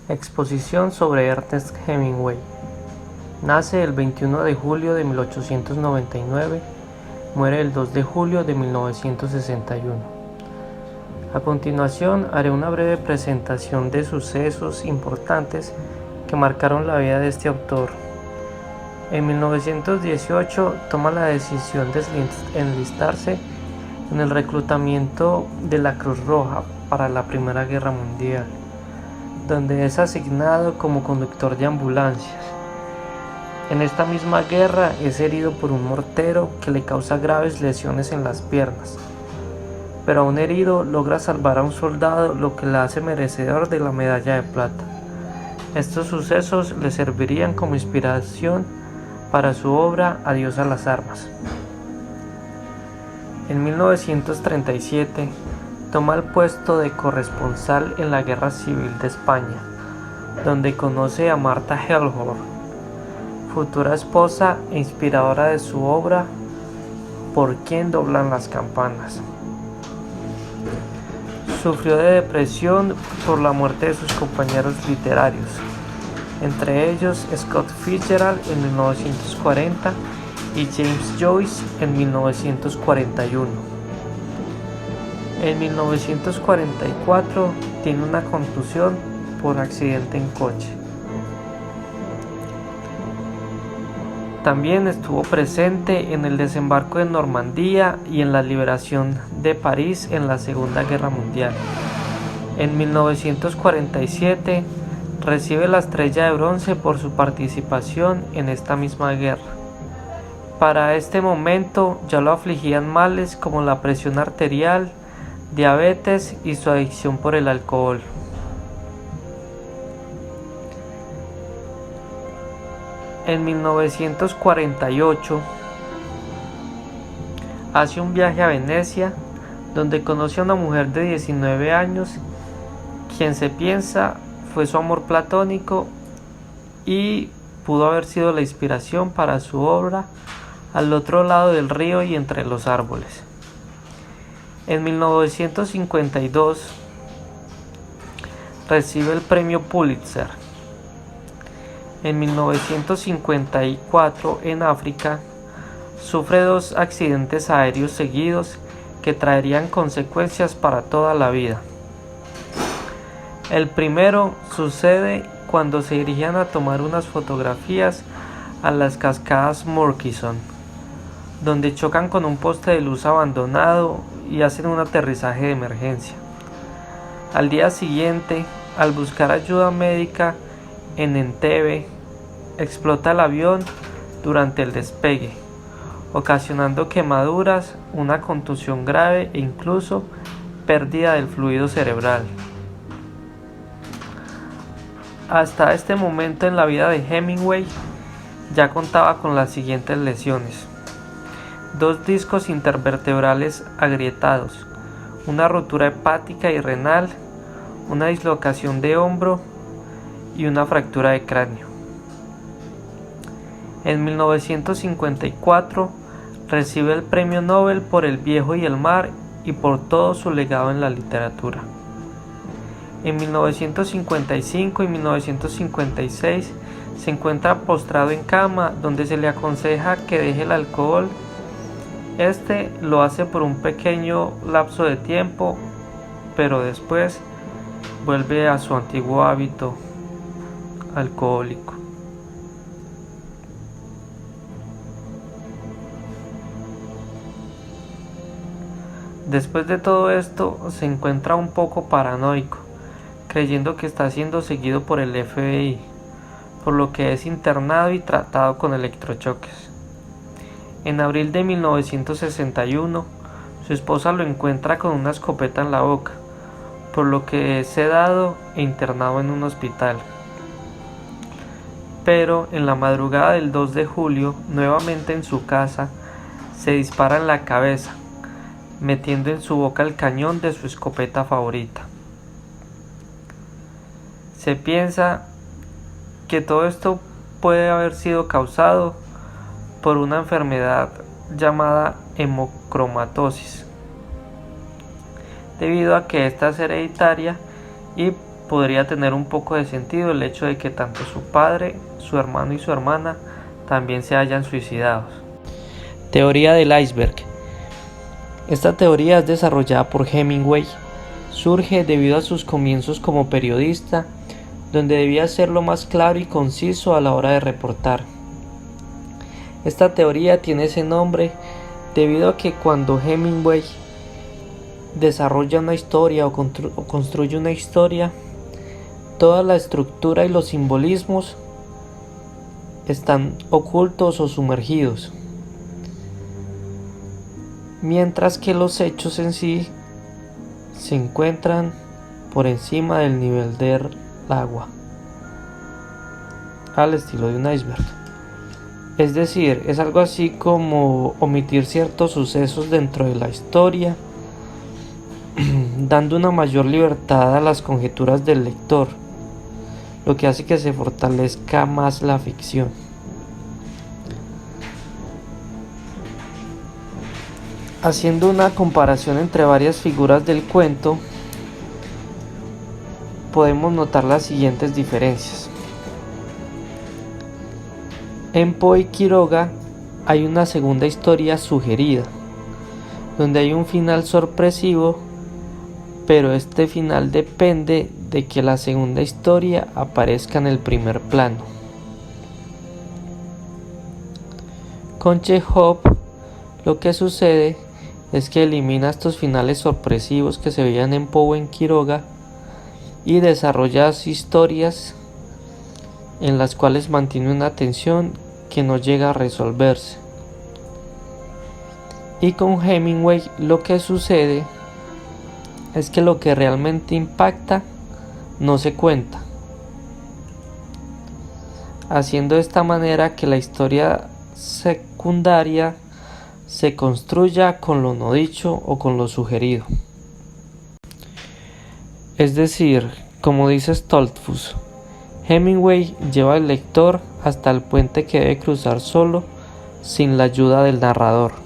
Exposición sobre Ernest Hemingway. Nace el 21 de julio de 1899, muere el 2 de julio de 1961. A continuación haré una breve presentación de sucesos importantes que marcaron la vida de este autor. En 1918 toma la decisión de enlistarse en el reclutamiento de la Cruz Roja para la Primera Guerra Mundial, donde es asignado como conductor de ambulancias. En esta misma guerra es herido por un mortero que le causa graves lesiones en las piernas, pero aún herido logra salvar a un soldado, lo que le hace merecedor de la medalla de plata. Estos sucesos le servirían como inspiración para su obra Adiós a las armas. En 1937 toma el puesto de corresponsal en la Guerra Civil de España, donde conoce a Martha Gellhorn, futura esposa e inspiradora de su obra ¿Por quién doblan las campanas? Sufrió de depresión por la muerte de sus compañeros literarios, entre ellos Scott Fitzgerald en 1940 y James Joyce en 1941. En 1944 tiene una contusión por accidente en coche. También estuvo presente en el desembarco de Normandía y en la liberación de París en la Segunda Guerra Mundial. En 1947 recibe la Estrella de Bronce por su participación en esta misma guerra. Para este momento ya lo afligían males como la presión arterial, diabetes y su adicción por el alcohol. En 1948 hace un viaje a Venecia, donde conoce a una mujer de 19 años, quien se piensa fue su amor platónico y pudo haber sido la inspiración para su obra Al otro lado del río y entre los árboles. En 1952 recibe el premio Pulitzer. En 1954 en África sufre 2 accidentes aéreos seguidos que traerían consecuencias para toda la vida. El primero sucede cuando se dirigían a tomar unas fotografías a las cascadas Murchison, donde chocan con un poste de luz abandonado y hacen un aterrizaje de emergencia. Al día siguiente, al buscar ayuda médica en Entebbe, explota el avión durante el despegue, ocasionando quemaduras, una contusión grave e incluso pérdida del fluido cerebral. Hasta este momento en la vida de Hemingway ya contaba con las siguientes lesiones: 2 discos intervertebrales agrietados, una rotura hepática y renal, una dislocación de hombro y una fractura de cráneo. En 1954 recibe el Premio Nobel por El viejo y el mar y por todo su legado en la literatura. En 1955 y 1956 se encuentra postrado en cama, donde se le aconseja que deje el alcohol. Este lo hace por un pequeño lapso de tiempo, pero después vuelve a su antiguo hábito alcohólico. Después de todo esto, se encuentra un poco paranoico, creyendo que está siendo seguido por el FBI, por lo que es internado y tratado con electrochoques. En abril de 1961, su esposa lo encuentra con una escopeta en la boca, por lo que es sedado e internado en un hospital. Pero en la madrugada del 2 de julio, nuevamente en su casa, se dispara en la cabeza, metiendo en su boca el cañón de su escopeta favorita. Se piensa que todo esto puede haber sido causado por una enfermedad llamada hemocromatosis, debido a que esta es hereditaria y podría tener un poco de sentido el hecho de que tanto su padre, su hermano y su hermana también se hayan suicidado. Teoría del iceberg. Esta teoría es desarrollada por Hemingway. Surge debido a sus comienzos como periodista, donde debía ser lo más claro y conciso a la hora de reportar. Esta teoría tiene ese nombre debido a que cuando Hemingway desarrolla una historia o construye una historia, toda la estructura y los simbolismos están ocultos o sumergidos, mientras que los hechos en sí se encuentran por encima del nivel del agua, al estilo de un iceberg. Es decir, es algo así como omitir ciertos sucesos dentro de la historia, dando una mayor libertad a las conjeturas del lector, lo que hace que se fortalezca más la ficción. Haciendo una comparación entre varias figuras del cuento, podemos notar las siguientes diferencias. En Poe y Quiroga hay una segunda historia sugerida, donde hay un final sorpresivo, pero este final depende de que la segunda historia aparezca en el primer plano. Con Chekhov, lo que sucede es que elimina estos finales sorpresivos que se veían en Poe y en Quiroga y desarrolla historias en las cuales mantiene una tensión que no llega a resolverse. Y con Hemingway lo que sucede es que lo que realmente impacta no se cuenta, haciendo de esta manera que la historia secundaria se construya con lo no dicho o con lo sugerido. Es decir, como dice Stoltzfus, Hemingway lleva al lector hasta el puente que debe cruzar solo, sin la ayuda del narrador.